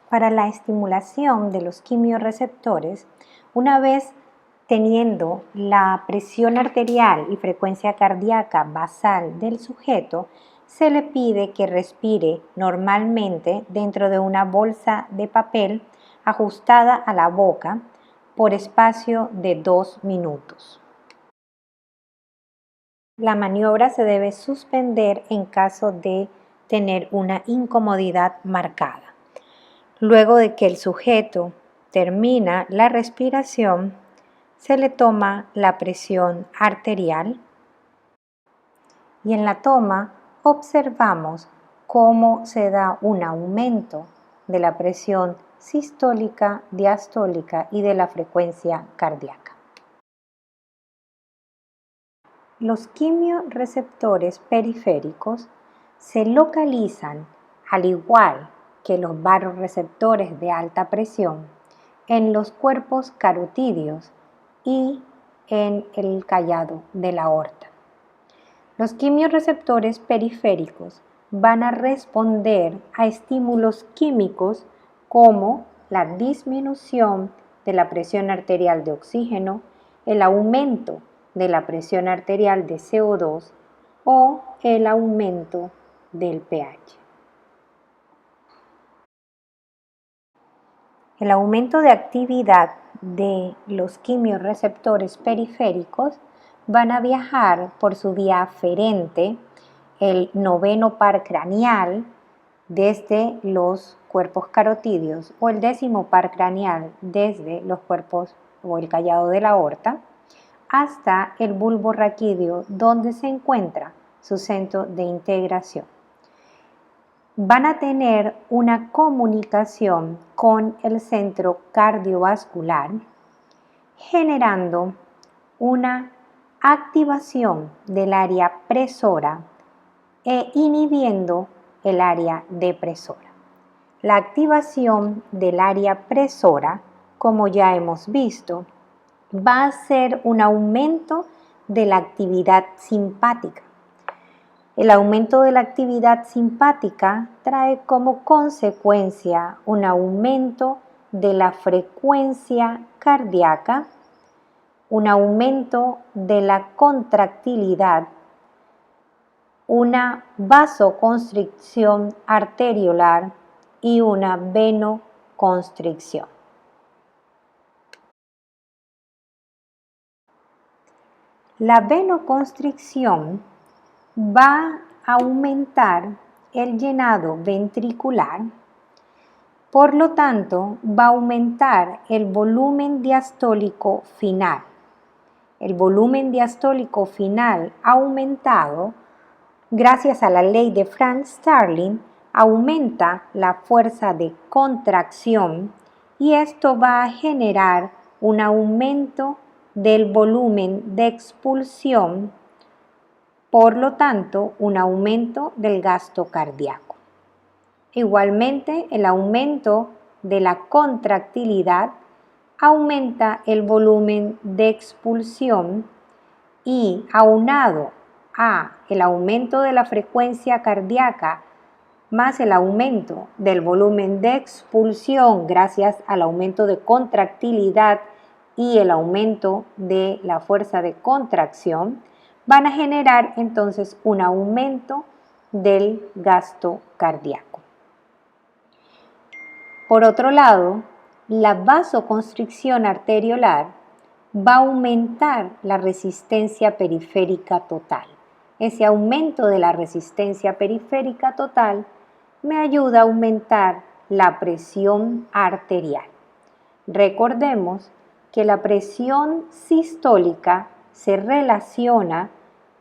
para la estimulación de los quimiorreceptores, una vez teniendo la presión arterial y frecuencia cardíaca basal del sujeto, se le pide que respire normalmente dentro de una bolsa de papel ajustada a la boca por espacio de 2 minutos. La maniobra se debe suspender en caso de tener una incomodidad marcada. Luego de que el sujeto termina la respiración, se le toma la presión arterial y en la toma observamos cómo se da un aumento de la presión sistólica, diastólica y de la frecuencia cardíaca. Los quimiorreceptores periféricos se localizan, al igual que los barorreceptores de alta presión, en los cuerpos carotídeos y en el callado de la aorta. Los quimiorreceptores periféricos van a responder a estímulos químicos como la disminución de la presión arterial de oxígeno, el aumento de la presión arterial de CO2 o el aumento del pH. El aumento de actividad de los quimiorreceptores periféricos van a viajar por su vía aferente, el noveno par craneal, desde los cuerpos carotídeos o el décimo par craneal desde los cuerpos o el callado de la aorta, hasta el bulbo raquídeo donde se encuentra su centro de integración. Van a tener una comunicación con el centro cardiovascular, generando una activación del área presora e inhibiendo el área depresora. La activación del área presora, como ya hemos visto, va a ser un aumento de la actividad simpática. El aumento de la actividad simpática trae como consecuencia un aumento de la frecuencia cardíaca, un aumento de la contractilidad, una vasoconstricción arteriolar y una venoconstricción. La venoconstricción va a aumentar el llenado ventricular, por lo tanto va a aumentar el volumen diastólico final. El volumen diastólico final aumentado, gracias a la ley de Frank-Starling, aumenta la fuerza de contracción y esto va a generar un aumento del volumen de expulsión, por lo tanto, un aumento del gasto cardíaco. Igualmente, el aumento de la contractilidad aumenta el volumen de expulsión y aunado a el aumento de la frecuencia cardíaca más el aumento del volumen de expulsión gracias al aumento de contractilidad y el aumento de la fuerza de contracción, van a generar entonces un aumento del gasto cardíaco. Por otro lado, la vasoconstricción arteriolar va a aumentar la resistencia periférica total. Ese aumento de la resistencia periférica total me ayuda a aumentar la presión arterial. Recordemos que la presión sistólica se relaciona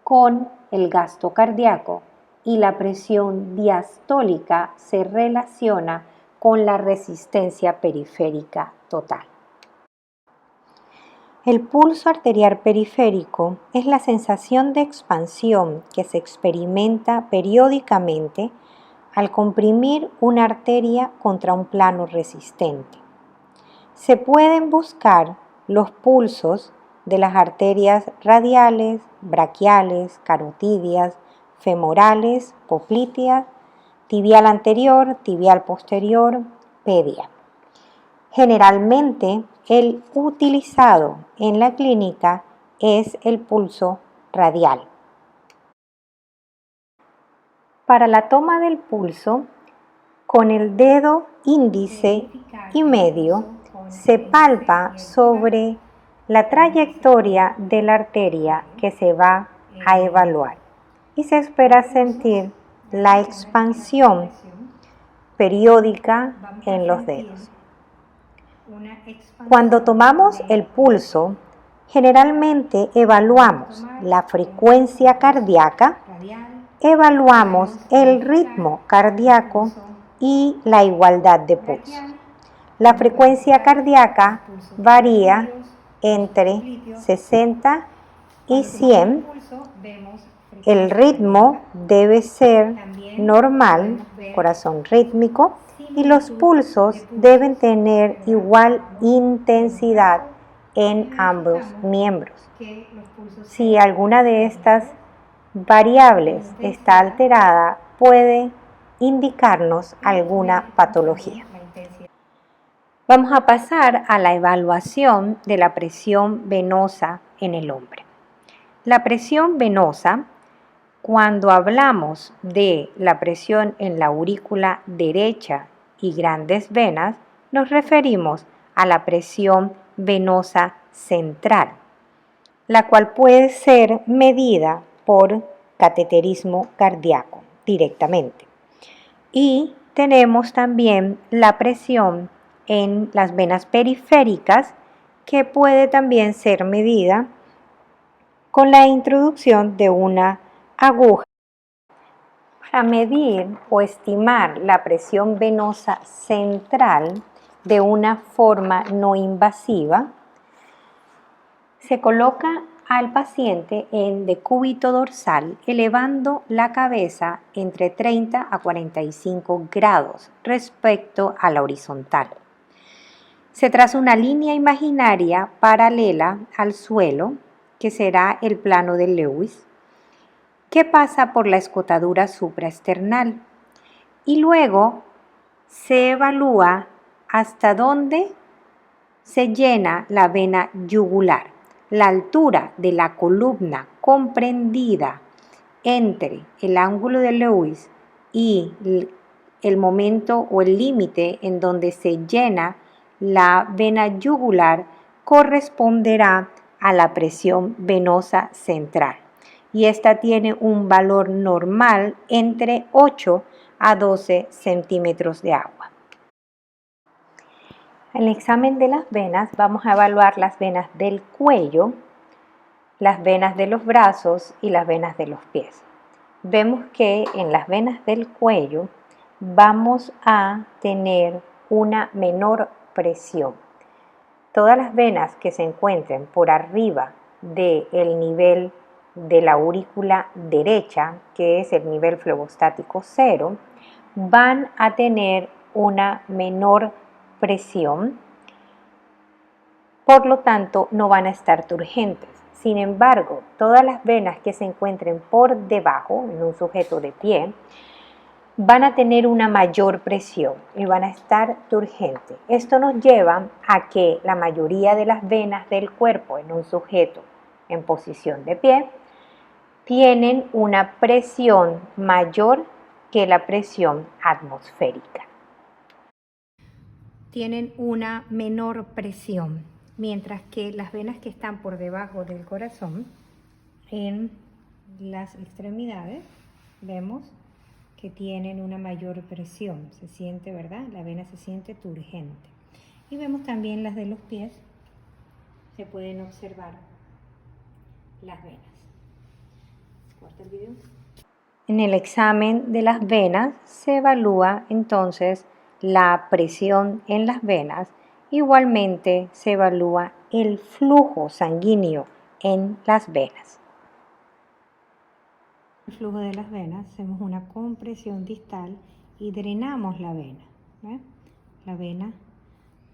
con el gasto cardíaco y la presión diastólica se relaciona con la resistencia periférica total. El pulso arterial periférico es la sensación de expansión que se experimenta periódicamente al comprimir una arteria contra un plano resistente. Se pueden buscar los pulsos de las arterias radiales, braquiales, carotídeas, femorales, popliteas, tibial anterior, tibial posterior, ortopedia. Generalmente, el utilizado en la clínica es el pulso radial. Para la toma del pulso, con el dedo índice y medio se palpa sobre la trayectoria de la arteria que se va a evaluar y se espera sentir la expansión periódica en los dedos. Cuando tomamos el pulso, generalmente evaluamos la frecuencia cardíaca, evaluamos el ritmo cardíaco y la igualdad de pulso. La frecuencia cardíaca varía entre 60 y 100. El ritmo debe ser normal, corazón rítmico, y los pulsos deben tener igual intensidad en ambos miembros. Si alguna de estas variables está alterada, puede indicarnos alguna patología. Vamos a pasar a la evaluación de la presión venosa en el hombre. La presión venosa, cuando hablamos de la presión en la aurícula derecha y grandes venas, nos referimos a la presión venosa central, la cual puede ser medida por cateterismo cardíaco directamente. Y tenemos también la presión en las venas periféricas, que puede también ser medida con la introducción de una aguja. Para medir o estimar la presión venosa central de una forma no invasiva, se coloca al paciente en decúbito dorsal, elevando la cabeza entre 30 a 45 grados respecto a la horizontal. Se traza una línea imaginaria paralela al suelo, que será el plano de Lewis, que pasa por la escotadura supraesternal, y luego se evalúa hasta dónde se llena la vena yugular. La altura de la columna comprendida entre el ángulo de Lewis y el momento o el límite en donde se llena la vena yugular corresponderá a la presión venosa central, y esta tiene un valor normal entre 8 a 12 centímetros de agua. En el examen de las venas vamos a evaluar las venas del cuello, las venas de los brazos y las venas de los pies. Vemos que en las venas del cuello vamos a tener una menor presión. Todas las venas que se encuentren por arriba del nivel de la aurícula derecha, que es el nivel flebostático 0, van a tener una menor presión, por lo tanto no van a estar turgentes. Sin embargo, todas las venas que se encuentren por debajo, en un sujeto de pie, van a tener una mayor presión y van a estar turgentes. Esto nos lleva a que la mayoría de las venas del cuerpo en un sujeto en posición de pie tienen una presión mayor que la presión atmosférica. Tienen una menor presión, mientras que las venas que están por debajo del corazón, en las extremidades, vemos que tienen una mayor presión. Se siente, ¿verdad? La vena se siente turgente. Y vemos también las de los pies, se pueden observar las venas. Corta el video. En el examen de las venas se evalúa entonces la presión en las venas. Igualmente se evalúa el flujo sanguíneo en las venas. El flujo de las venas, hacemos una compresión distal y drenamos la vena. ¿Ve? La vena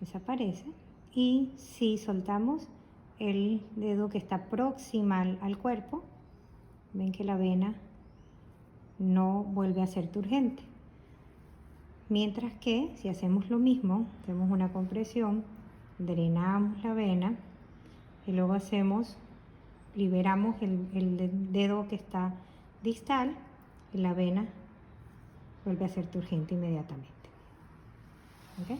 desaparece, y si soltamos el dedo que está proximal al cuerpo, ven que la vena no vuelve a ser turgente. Mientras que si hacemos lo mismo, hacemos una compresión, drenamos la vena y luego liberamos el dedo que está distal y la vena vuelve a ser turgente inmediatamente.